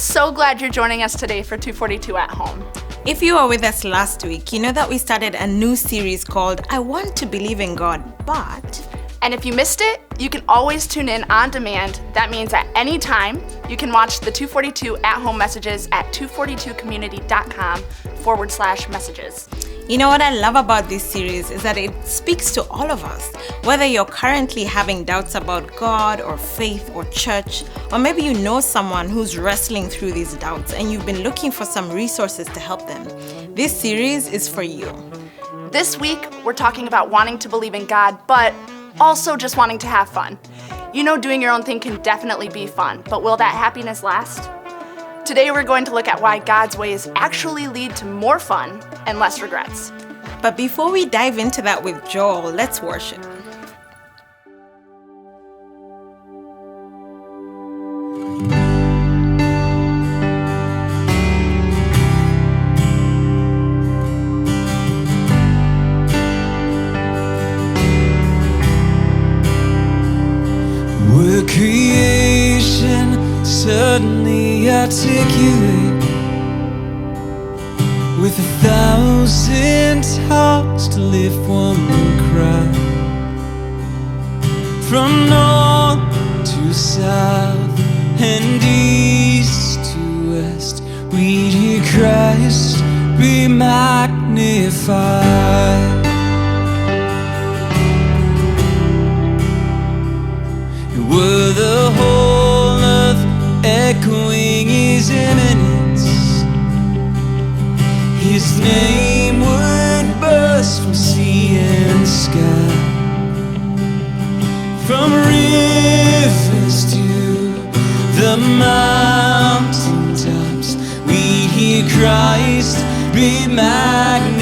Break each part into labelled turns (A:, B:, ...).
A: so glad you're joining us today for 242 at Home.
B: If you were with us last week, you know that we started a new series called I Want to Believe in God, but...
A: And if you missed it, you can always tune in on demand. That means at any time, you can watch the 242 at Home messages at 242community.com/messages.
B: You know what I love about this series is that it speaks to all of us. Whether you're currently having doubts about God or faith or church, or maybe you know someone who's wrestling through these doubts and you've been looking for some resources to help them, this series is for you.
A: This week, we're talking about wanting to believe in God, but also just wanting to have fun. You know, doing your own thing can definitely be fun, but will that happiness last? Today we're going to look at why God's ways actually lead to more fun and less regrets.
B: But before we dive into that with Joel, let's worship.
C: We're creation suddenly articulate with 1,000 hearts to lift one cry. From north to south and east to west, we hear Christ be magnified. Were the whole earth echoing His imminence, His name would burst from sea and sky. From rivers to the mountaintops, we hear Christ be magnified.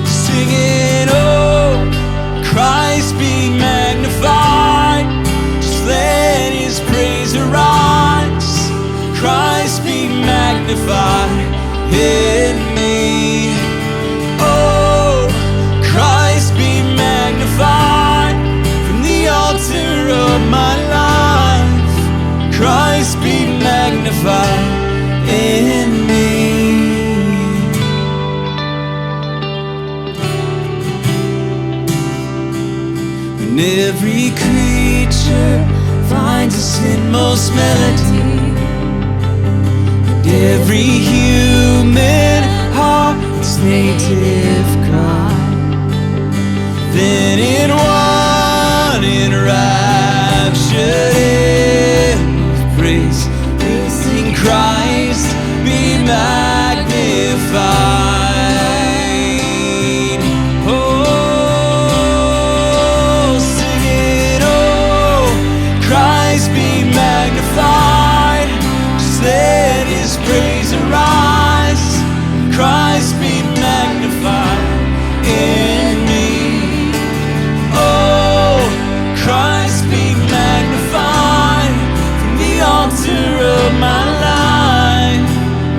C: Singing, oh, Christ be magnified. Just let His praise arise. Christ be magnified in me. Oh, Christ be magnified from the altar of my life. Christ be magnified in me. When every creature finds its inmost melody, and every human heart its native cry, then in one enraptured hymn of praise we sing Christ be magnified. Just let His praise arise. Christ be magnified in me. Oh, Christ be magnified from the altar of my life.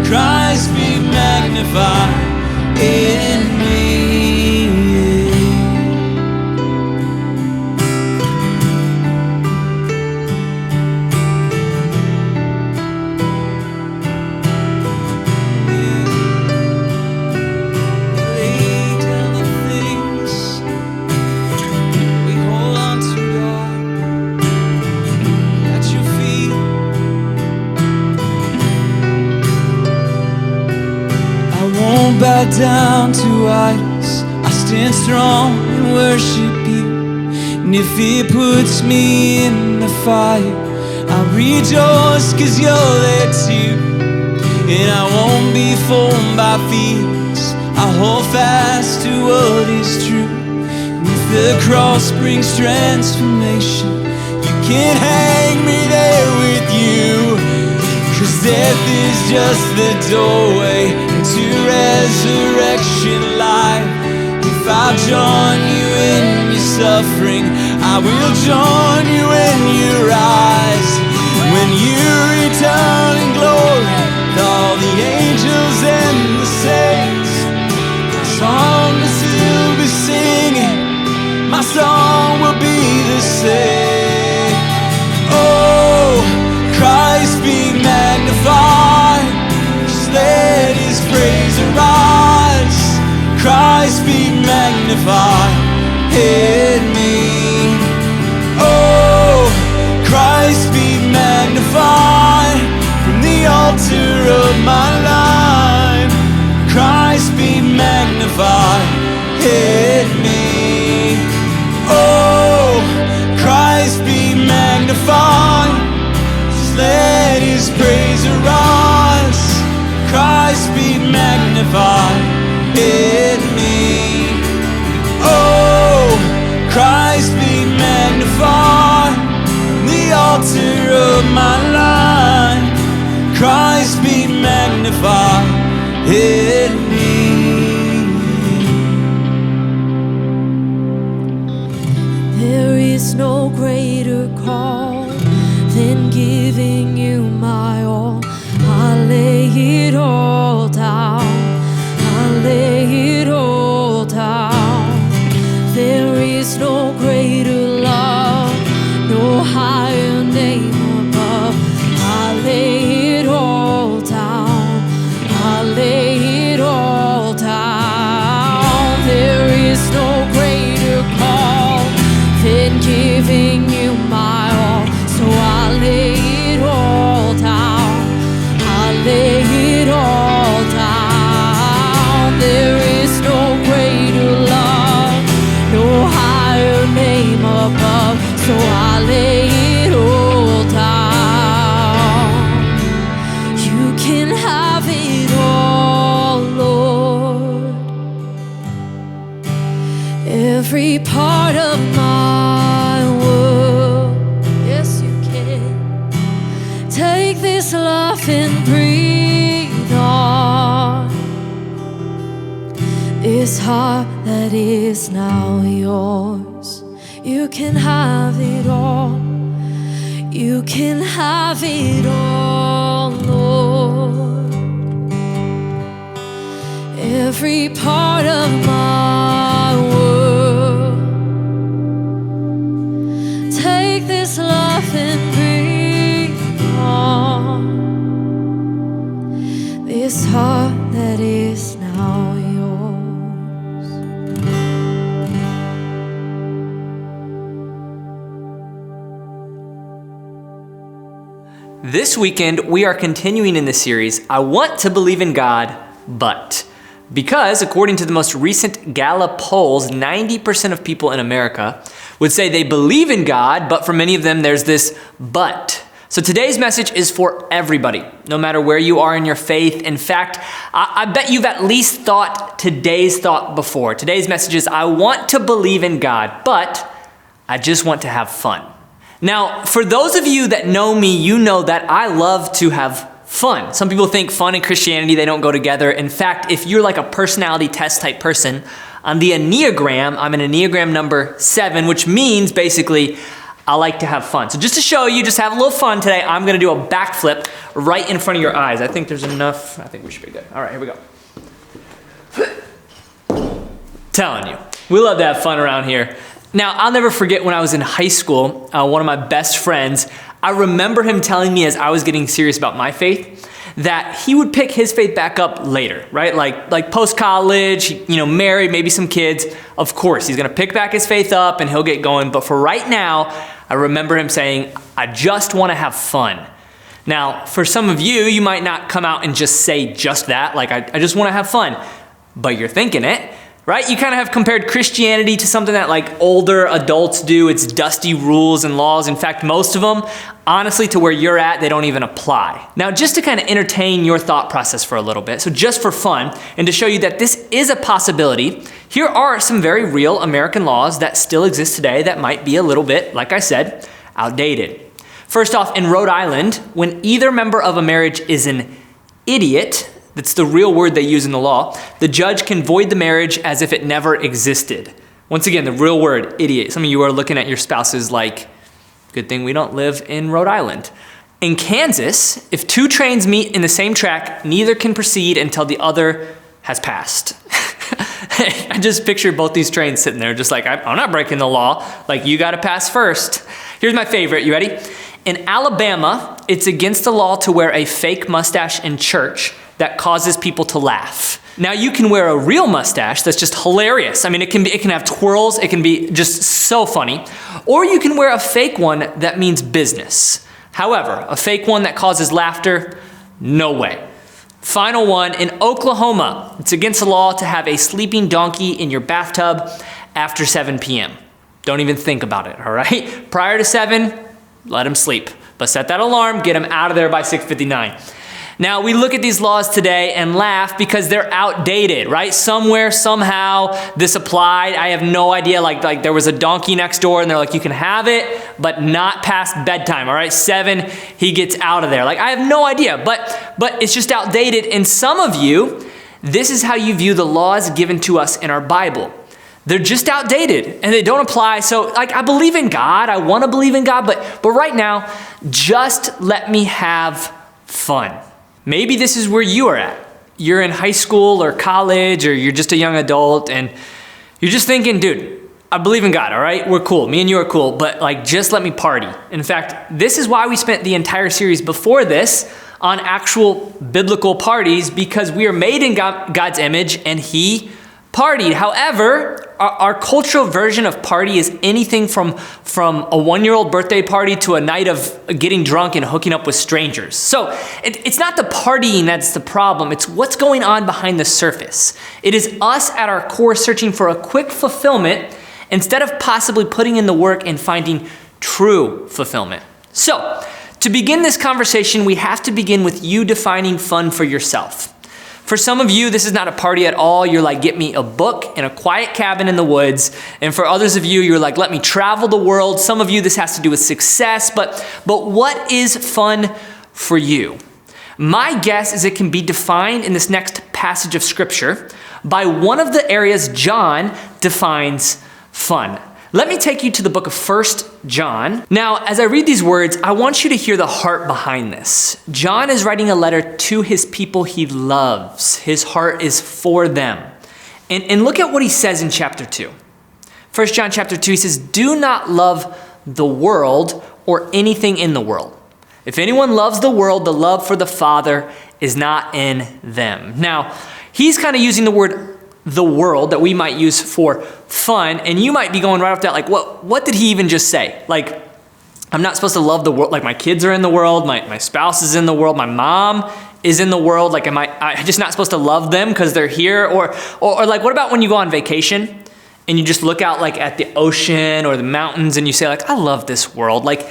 C: Christ be magnified in me. Bow down to idols, I stand strong and worship you. And if it puts me in the fire, I'll rejoice 'cause you're there too. And I won't be formed by fears, I'll hold fast to what is true. And if the cross brings transformation, you can hang me there with you. 'Cause death is just the doorway into resurrection life. If I join you in your suffering, I will join you in your rise. When you return in glory with all the angels and the saints, my song will still be singing. My song will be the say, oh, Christ be magnified. Just let his praise arise. Christ be magnified in me. Oh, Christ be magnified from the altar of my life. Christ be magnified in me. Oh, Christ be magnified. Just let his praise arise. Christ be magnified in me. Oh, Christ be magnified. The altar of my life. Christ be magnified in me.
D: There is no greater call than giving you my all. I lay it all down. I lay it all down. There is no greater love, no higher name above. I lay it all down. I lay it all down. There is no greater call than giving you my all. So I lay it all down. I lay it all down. There is no greater love, no higher name above. So I lay it all down. You can have it all, Lord. Every part of my world, yes you can. Take this love and breathe on this heart that is now yours. You can have it all. You can have it all, Lord. Every part of my world. Take this love and breathe on this heart that is now yours.
E: This weekend, we are continuing in the series, I Want to Believe in God, But. Because, according to the most recent Gallup polls, 90% of people in America would say they believe in God, but for many of them, there's this but. So today's message is for everybody, no matter where you are in your faith. In fact, I bet you've at least thought today's thought before. Today's message is, I want to believe in God, but I just want to have fun. Now, for those of you that know me, you know that I love to have fun. Some people think fun and Christianity, they don't go together. In fact, if you're like a personality test type person, on the Enneagram, I'm an Enneagram number 7, which means basically I like to have fun. So just to show you, just have a little fun today, I'm gonna do a backflip right in front of your eyes. I think there's enough, I think we should be good. All right, here we go. Telling you, we love to have fun around here. Now, I'll never forget when I was in high school, one of my best friends, I remember him telling me as I was getting serious about my faith, that he would pick his faith back up later, right? Like post-college, married, maybe some kids. Of course, he's gonna pick back his faith up and he'll get going. But for right now, I remember him saying, I just wanna have fun. Now, for some of you, you might not come out and just say just that, like I just wanna have fun, but you're thinking it. Right? You kind of have compared Christianity to something that like older adults do. It's dusty rules and laws. In fact, most of them, honestly, to where you're at, they don't even apply. Now, just to kind of entertain your thought process for a little bit, so just for fun, and to show you that this is a possibility, here are some very real American laws that still exist today that might be a little bit, like I said, outdated. First off, in Rhode Island, when either member of a marriage is an idiot, that's the real word they use in the law, the judge can void the marriage as if it never existed. Once again, the real word, idiot. Some of you are looking at your spouses like, good thing we don't live in Rhode Island. In Kansas, if two trains meet in the same track, neither can proceed until the other has passed. I just picture both these trains sitting there just like, I'm not breaking the law. Like, you got to pass first. Here's my favorite. You ready? In Alabama, it's against the law to wear a fake mustache in church that causes people to laugh. Now, you can wear a real mustache that's just hilarious. I mean, it can have twirls. It can be just so funny. Or you can wear a fake one that means business. However, a fake one that causes laughter, no way. Final one, in Oklahoma, it's against the law to have a sleeping donkey in your bathtub after 7 p.m. Don't even think about it, all right? Prior to 7, let him sleep. But set that alarm, get him out of there by 6:59. Now, we look at these laws today and laugh because they're outdated, right? Somewhere, somehow, this applied. I have no idea. Like there was a donkey next door, and they're like, you can have it, but not past bedtime, all right? 7, he gets out of there. Like, I have no idea, but it's just outdated. And some of you, this is how you view the laws given to us in our Bible. They're just outdated, and they don't apply. So, like, I believe in God. I want to believe in God, but right now, just let me have fun. Maybe this is where you are at. You're in high school or college, or you're just a young adult, and you're just thinking, dude, I believe in God, all right? We're cool. Me and you are cool, but like, just let me party. In fact, this is why we spent the entire series before this on actual biblical parties, because we are made in God's image, and He partied. However, our cultural version of party is anything from a 1-year-old birthday party to a night of getting drunk and hooking up with strangers. So it's not the partying that's the problem. It's what's going on behind the surface. It is us at our core searching for a quick fulfillment instead of possibly putting in the work and finding true fulfillment. So to begin this conversation, we have to begin with you defining fun for yourself. For some of you, this is not a party at all. You're like, get me a book in a quiet cabin in the woods. And for others of you, you're like, let me travel the world. Some of you, this has to do with success. But what is fun for you? My guess is it can be defined in this next passage of Scripture by one of the areas John defines fun. Let me take you to the book of 1 John. Now, as I read these words, I want you to hear the heart behind this. John is writing a letter to his people he loves. His heart is for them. And look at what he says in chapter 2. 1 John chapter 2, he says, do not love the world or anything in the world. If anyone loves the world, the love for the Father is not in them. Now, he's kind of using the word the world that we might use for fun, and you might be going right off that, like, what did he even just say? Like, I'm not supposed to love the world. Like, my kids are in the world, my spouse is in the world, my mom is in the world. Like, am I just not supposed to love them because they're here? Or like, what about when you go on vacation and you just look out like at the ocean or the mountains and you say, like, I love this world? Like,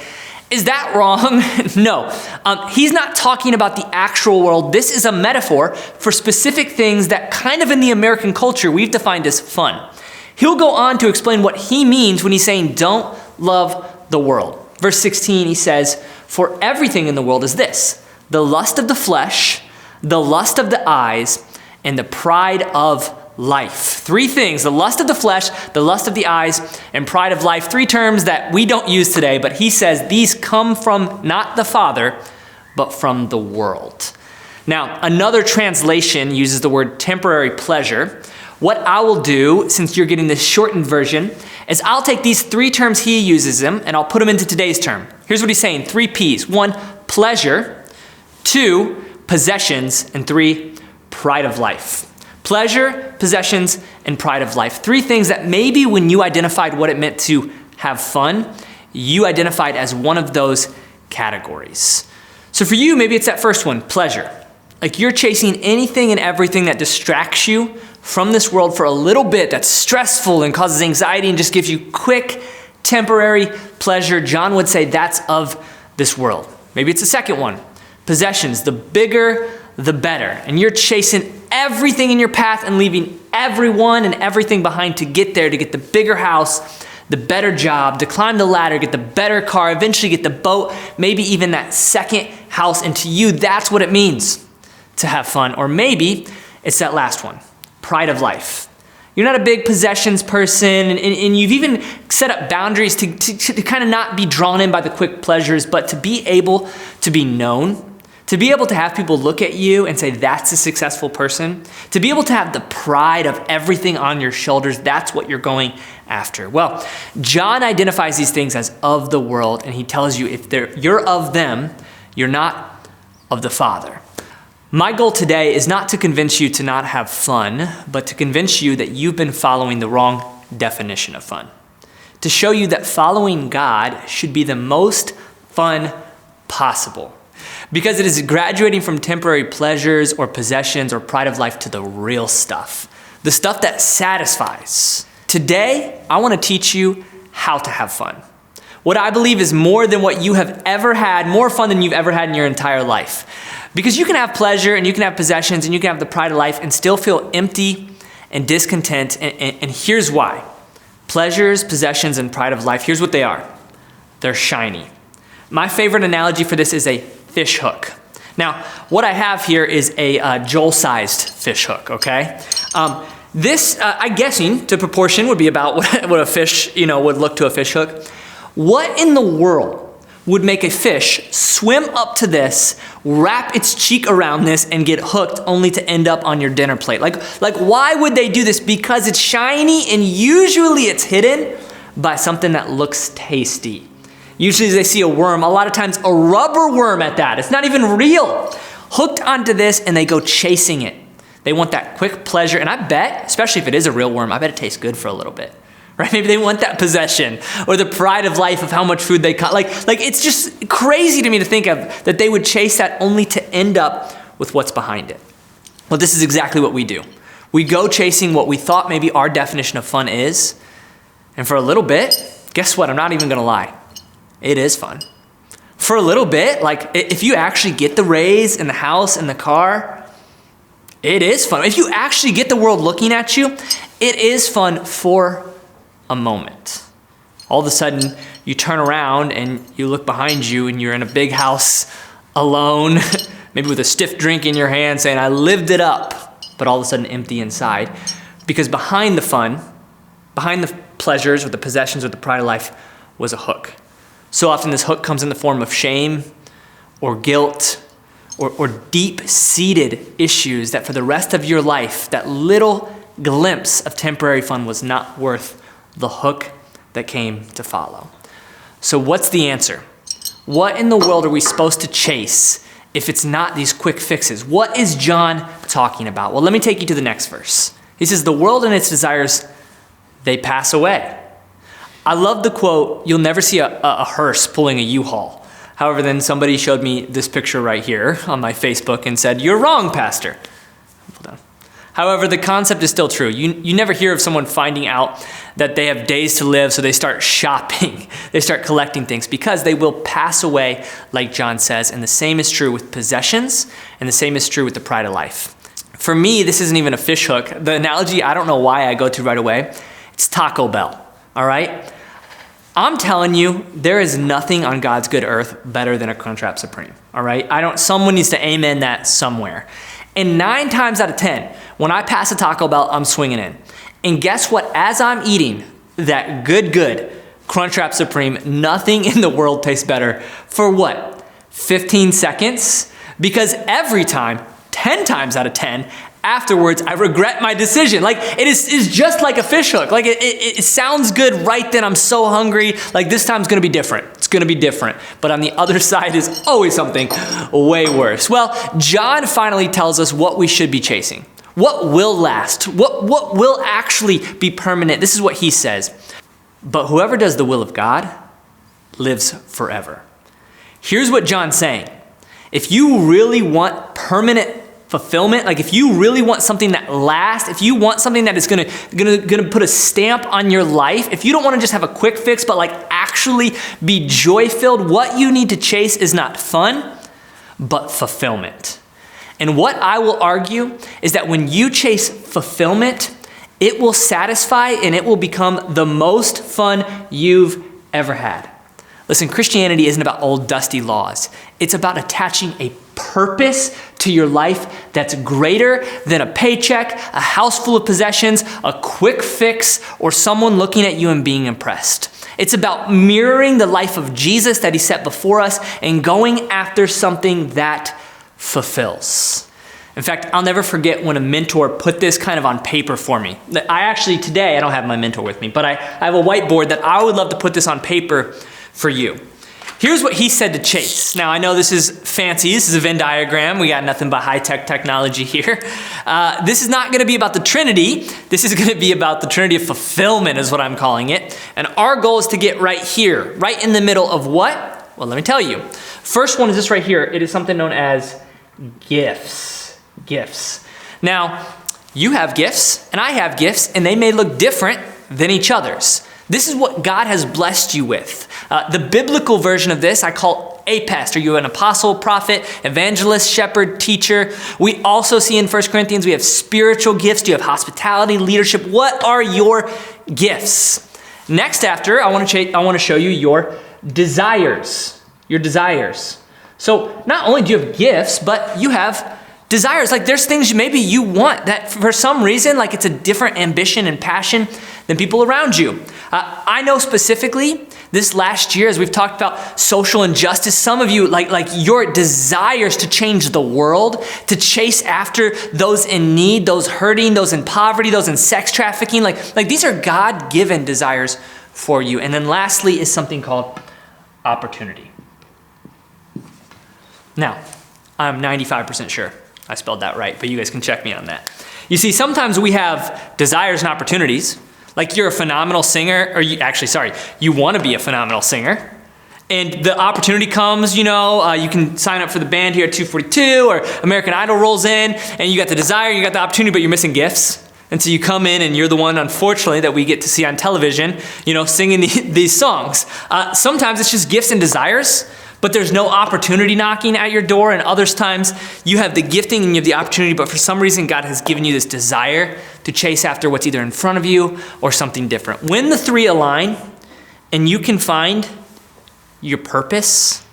E: is that wrong? No. He's not talking about the actual world. This is a metaphor for specific things that kind of in the American culture we've defined as fun. He'll go on to explain what he means when he's saying don't love the world. Verse 16, he says, for everything in the world is this, the lust of the flesh, the lust of the eyes, and the pride of life. 3 things, the lust of the flesh, the lust of the eyes, and pride of life. 3 terms that we don't use today, but he says these come from not the Father, but from the world. Now, another translation uses the word temporary pleasure. What I will do, since you're getting this shortened version, is I'll take these 3 terms he uses them, and I'll put them into today's term. Here's what he's saying, 3 P's. 1, pleasure. 2, possessions. And 3, pride of life. Pleasure, possessions, and pride of life. 3 things that maybe when you identified what it meant to have fun, you identified as one of those categories. So for you, maybe it's that first one, pleasure. Like you're chasing anything and everything that distracts you from this world for a little bit, that's stressful and causes anxiety and just gives you quick, temporary pleasure. John would say that's of this world. Maybe it's the second one, possessions. The bigger, the better. And you're chasing everything in your path and leaving everyone and everything behind to get there, to get the bigger house, the better job, to climb the ladder, get the better car, eventually get the boat, maybe even that second house. And to you, that's what it means to have fun. Or maybe it's that last one, pride of life. You're not a big possessions person, and you've even set up boundaries to kind of not be drawn in by the quick pleasures, but to be able to be known, To be able to have people look at you and say, that's a successful person. To be able to have the pride of everything on your shoulders, that's what you're going after. Well, John identifies these things as of the world, and he tells you if you're of them, you're not of the Father. My goal today is not to convince you to not have fun, but to convince you that you've been following the wrong definition of fun. To show you that following God should be the most fun possible. Because it is graduating from temporary pleasures or possessions or pride of life to the real stuff. The stuff that satisfies. Today, I want to teach you how to have fun. What I believe is more than what you have ever had, more fun than you've ever had in your entire life. Because you can have pleasure and you can have possessions and you can have the pride of life and still feel empty and discontent. And here's why. Pleasures, possessions, and pride of life, here's what they are. They're shiny. My favorite analogy for this is a fish hook. Now, what I have here is a Joel-sized fish hook, okay? This, I'm guessing, to proportion, would be about what a fish, would look to a fish hook. What in the world would make a fish swim up to this, wrap its cheek around this, and get hooked only to end up on your dinner plate? Like why would they do this? Because it's shiny and usually it's hidden by something that looks tasty. Usually they see a worm, a lot of times a rubber worm at that. It's not even real. Hooked onto this and they go chasing it. They want that quick pleasure. And I bet, especially if it is a real worm, I bet it tastes good for a little bit. Right? Maybe they want that possession or the pride of life of how much food they caught. Like it's just crazy to me to think of that they would chase that only to end up with what's behind it. Well, this is exactly what we do. We go chasing what we thought maybe our definition of fun is. And for a little bit, guess what? I'm not even going to lie. It is fun. For a little bit, like if you actually get the raise in the house and the car, it is fun. If you actually get the world looking at you, it is fun for a moment. All of a sudden, you turn around and you look behind you and you're in a big house alone, maybe with a stiff drink in your hand saying, I lived it up, but all of a sudden empty inside. Because behind the fun, behind the pleasures or the possessions or the pride of life was a hook. So often this hook comes in the form of shame or guilt or deep-seated issues that for the rest of your life, that little glimpse of temporary fun was not worth the hook that came to follow. So what's the answer? What in the world are we supposed to chase if it's not these quick fixes? What is John talking about? Well, let me take you to the next verse. He says, the world and its desires, they pass away. I love the quote, you'll never see a hearse pulling a U-Haul. However, then somebody showed me this picture right here on my Facebook and said, you're wrong, Pastor. Hold on. However, the concept is still true. You never hear of someone finding out that they have days to live, so they start shopping. They start collecting things because they will pass away, like John says. And the same is true with possessions, and the same is true with the pride of life. For me, this isn't even a fish hook. The analogy, I don't know why I go to right away. It's Taco Bell. All right? I'm telling you, there is nothing on God's good earth better than a Crunchwrap Supreme. All right? Someone needs to amen that somewhere. And 9 times out of 10, when I pass a Taco Bell, I'm swinging in. And guess what? As I'm eating that good Crunchwrap Supreme, nothing in the world tastes better for what? 15 seconds? Because every time, 10 times out of 10, afterwards, I regret my decision. Like it is just like a fish hook. Like it sounds good right then. I'm so hungry. Like this time's gonna be different. It's gonna be different. But on the other side is always something way worse. Well, John finally tells us what we should be chasing. What will last? What will actually be permanent? This is what he says. But whoever does the will of God lives forever. Here's what John's saying. If you really want permanent fulfillment, like if you really want something that lasts, if you want something that is gonna put a stamp on your life, if you don't want to just have a quick fix, but like actually be joy-filled, what you need to chase is not fun, but fulfillment. And what I will argue is that when you chase fulfillment, it will satisfy and it will become the most fun you've ever had. Listen, Christianity isn't about old dusty laws. It's about attaching a purpose to your life that's greater than a paycheck, a house full of possessions, a quick fix, or someone looking at you and being impressed. It's about mirroring the life of Jesus that he set before us and going after something that fulfills. In fact, I'll never forget when a mentor put this kind of on paper for me. Today, I don't have my mentor with me, but I have a whiteboard that I would love to put this on paper for you. Here's what he said to Chase. Now, I know this is fancy. This is a Venn diagram. We got nothing but high-tech technology here. This is not going to be about the Trinity. This is going to be about the Trinity of fulfillment is what I'm calling it. And our goal is to get right here, right in the middle of what? Well, let me tell you. First one is this right here. It is something known as gifts. Gifts. Now, you have gifts, and I have gifts, and they may look different than each other's. This is what God has blessed you with. The biblical version of this I call APEST. Are you an apostle, prophet, evangelist, shepherd, teacher? We also see in 1 Corinthians we have spiritual gifts. Do you have hospitality, leadership? What are your gifts? Next after, I want to show you your desires. Your desires. So not only do you have gifts, but you have desires. Like there's things maybe you want that for some reason, like it's a different ambition and passion than people around you. I know specifically this last year, as we've talked about social injustice, some of you, like your desires to change the world, to chase after those in need, those hurting, those in poverty, those in sex trafficking, like these are God-given desires for you. And then lastly is something called opportunity. Now, I'm 95% sure I spelled that right, but you guys can check me on that. You see, sometimes we have desires and opportunities. Like you're a phenomenal singer, or you want to be a phenomenal singer. And the opportunity comes, you can sign up for the band here at 242, or American Idol rolls in, and you got the desire, you got the opportunity, but you're missing gifts. And so you come in and you're the one, unfortunately, that we get to see on television, singing these songs. Sometimes it's just gifts and desires, but there's no opportunity knocking at your door. And other times you have the gifting and you have the opportunity, but for some reason God has given you this desire to chase after what's either in front of you or something different. When the three align and you can find your purpose,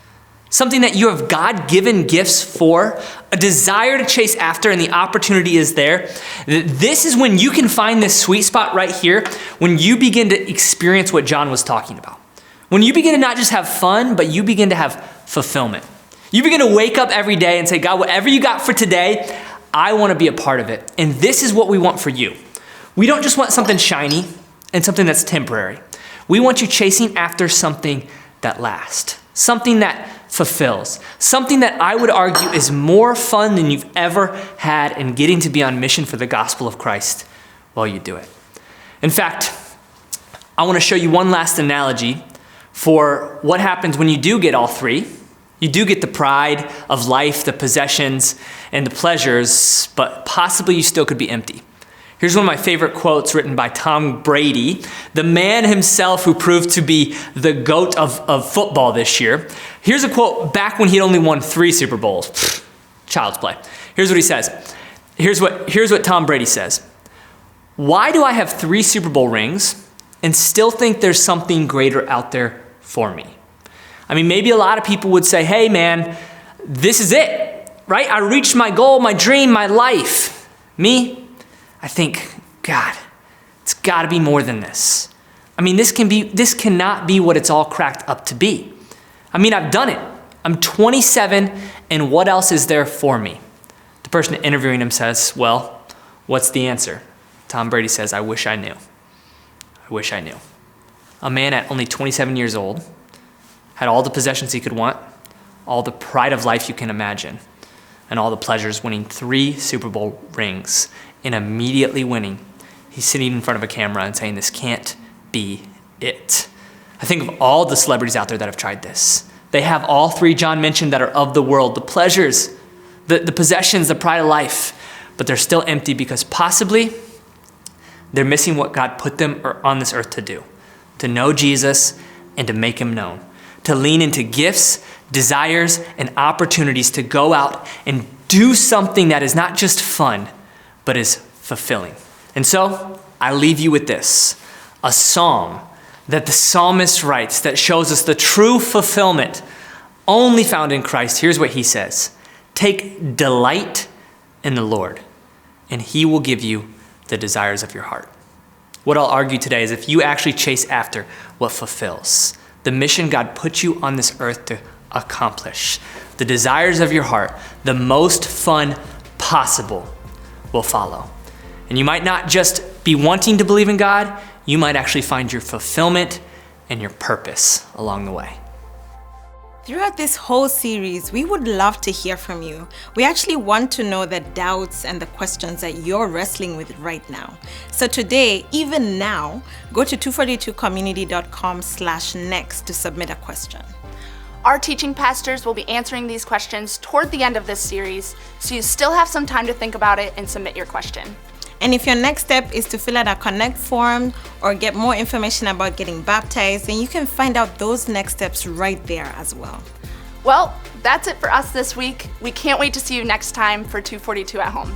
E: something that you have God-given gifts for, a desire to chase after, and the opportunity is there, this is when you can find this sweet spot right here, when you begin to experience what John was talking about. When you begin to not just have fun, but you begin to have fulfillment. You begin to wake up every day and say, God, whatever you got for today, I want to be a part of it. And this is what we want for you. We don't just want something shiny and something that's temporary. We want you chasing after something that lasts, something that fulfills, something that I would argue is more fun than you've ever had in getting to be on mission for the gospel of Christ while you do it. In fact, I want to show you one last analogy for what happens when you do get all three. You do get the pride of life, the possessions, and the pleasures, but possibly you still could be empty. Here's one of my favorite quotes written by Tom Brady, the man himself who proved to be the GOAT of football this year. Here's a quote back when he'd only won 3 Super Bowls. Child's play. Here's what he says. Here's what Tom Brady says. Why do I have 3 Super Bowl rings and still think there's something greater out there for me? I mean, maybe a lot of people would say, hey man, this is it, right? I reached my goal, my dream, my life. Me, I think, God, it's gotta be more than this. I mean, this cannot be what it's all cracked up to be. I mean, I've done it. I'm 27, and what else is there for me? The person interviewing him says, well, what's the answer? Tom Brady says, I wish I knew. I wish I knew. A man at only 27 years old had all the possessions he could want, all the pride of life you can imagine, and all the pleasures, winning 3 Super Bowl rings, and immediately winning. He's sitting in front of a camera and saying, this can't be it. I think of all the celebrities out there that have tried this. They have all 3 John mentioned that are of the world, the pleasures, the possessions, the pride of life, but they're still empty because possibly they're missing what God put them on this earth to do, to know Jesus and to make him known, to lean into gifts, desires, and opportunities to go out and do something that is not just fun, but is fulfilling. And so I leave you with this, a psalm that the psalmist writes that shows us the true fulfillment only found in Christ. Here's what he says. Take delight in the Lord, and he will give you the desires of your heart. What I'll argue today is if you actually chase after what fulfills, the mission God put you on this earth to accomplish, the desires of your heart, the most fun possible will follow. And you might not just be wanting to believe in God, you might actually find your fulfillment and your purpose along the way.
B: Throughout this whole series, we would love to hear from you. We actually want to know the doubts and the questions that you're wrestling with right now. So today, even now, go to 242community.com/next to submit a question.
A: Our teaching pastors will be answering these questions toward the end of this series, so you still have some time to think about it and submit your question.
B: And if your next step is to fill out a Connect form or get more information about getting baptized, then you can find out those next steps right there as well.
A: Well, that's it for us this week. We can't wait to see you next time for 242 at Home.